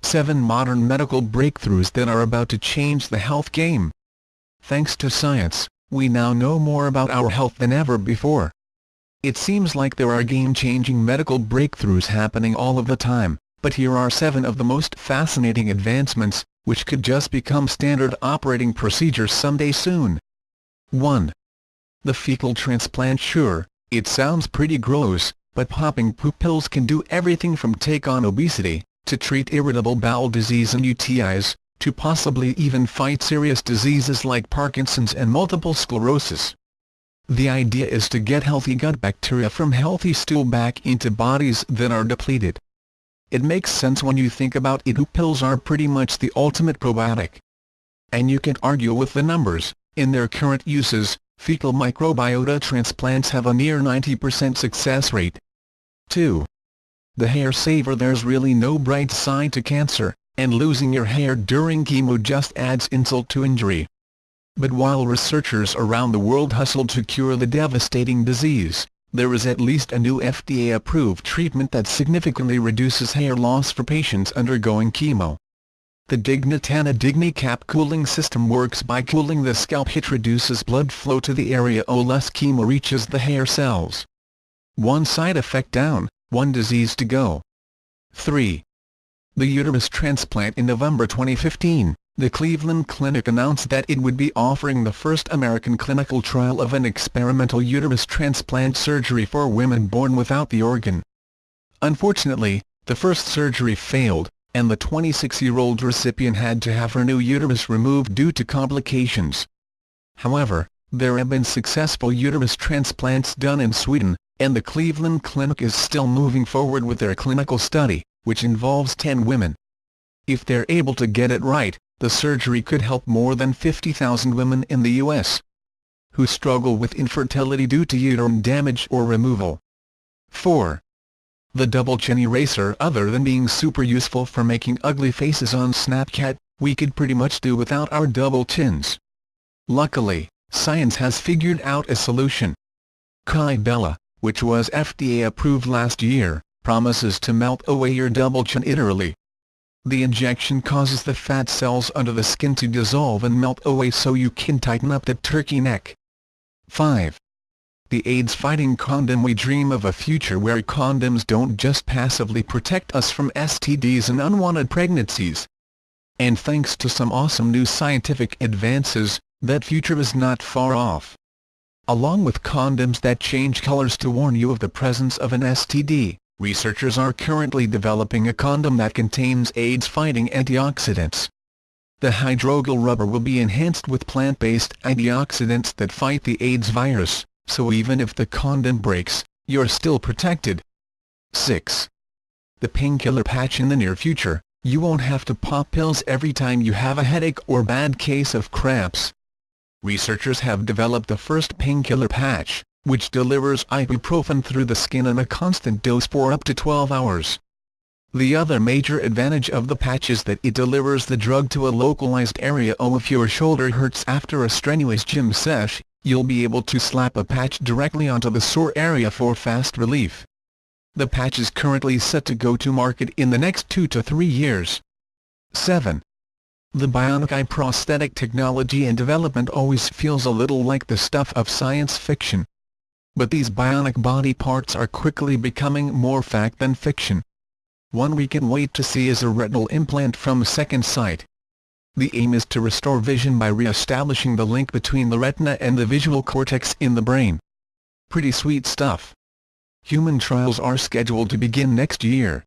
7 modern medical breakthroughs that are about to change the health game. Thanks to science, we now know more about our health than ever before. It seems like there are game-changing medical breakthroughs happening all of the time, but here are 7 of the most fascinating advancements, which could just become standard operating procedures someday soon. 1. The fecal transplant. Sure, it sounds pretty gross, but popping poop pills can do everything from take on obesity, to treat irritable bowel disease and UTIs, to possibly even fight serious diseases like Parkinson's and multiple sclerosis. The idea is to get healthy gut bacteria from healthy stool back into bodies that are depleted. It makes sense when you think about it. Poop pills are pretty much the ultimate probiotic. And you can't argue with the numbers. In their current uses, fecal microbiota transplants have a near 90% success rate. 2. The hair saver. There's really no bright side to cancer, and losing your hair during chemo just adds insult to injury. But while researchers around the world hustle to cure the devastating disease, there is at least a new FDA-approved treatment that significantly reduces hair loss for patients undergoing chemo. The Dignitana DigniCap cooling system works by cooling the scalp. It reduces blood flow to the area less chemo reaches the hair cells. One side effect down, one disease to go. 3. The uterus transplant. In November 2015, the Cleveland Clinic announced that it would be offering the first American clinical trial of an experimental uterus transplant surgery for women born without the organ. Unfortunately, the first surgery failed, and the 26-year-old recipient had to have her new uterus removed due to complications. However, there have been successful uterus transplants done in Sweden, and the Cleveland Clinic is still moving forward with their clinical study, which involves 10 women. If they're able to get it right, the surgery could help more than 50,000 women in the U.S. who struggle with infertility due to uterine damage or removal. 4. The double chin eraser. Other than being super useful for making ugly faces on Snapchat, we could pretty much do without our double chins. Luckily, science has figured out a solution. Kybella, which was FDA approved last year, promises to melt away your double chin literally. The injection causes the fat cells under the skin to dissolve and melt away so you can tighten up the turkey neck. 5. The AIDS-fighting condom. We dream of a future where condoms don't just passively protect us from STDs and unwanted pregnancies. And thanks to some awesome new scientific advances, that future is not far off. Along with condoms that change colors to warn you of the presence of an STD, researchers are currently developing a condom that contains AIDS-fighting antioxidants. The hydrogel rubber will be enhanced with plant-based antioxidants that fight the AIDS virus, so even if the condom breaks, you're still protected. 6. The painkiller patch. In the near future, you won't have to pop pills every time you have a headache or bad case of cramps. Researchers have developed the first painkiller patch, which delivers ibuprofen through the skin in a constant dose for up to 12 hours. The other major advantage of the patch is that it delivers the drug to a localized area. If your shoulder hurts after a strenuous gym sesh, you'll be able to slap a patch directly onto the sore area for fast relief. The patch is currently set to go to market in the next 2 to 3 years. 7. The bionic eye. Prosthetic technology and development always feels a little like the stuff of science fiction. But these bionic body parts are quickly becoming more fact than fiction. One we can wait to see is a retinal implant from Second Sight. The aim is to restore vision by re-establishing the link between the retina and the visual cortex in the brain. Pretty sweet stuff. Human trials are scheduled to begin next year,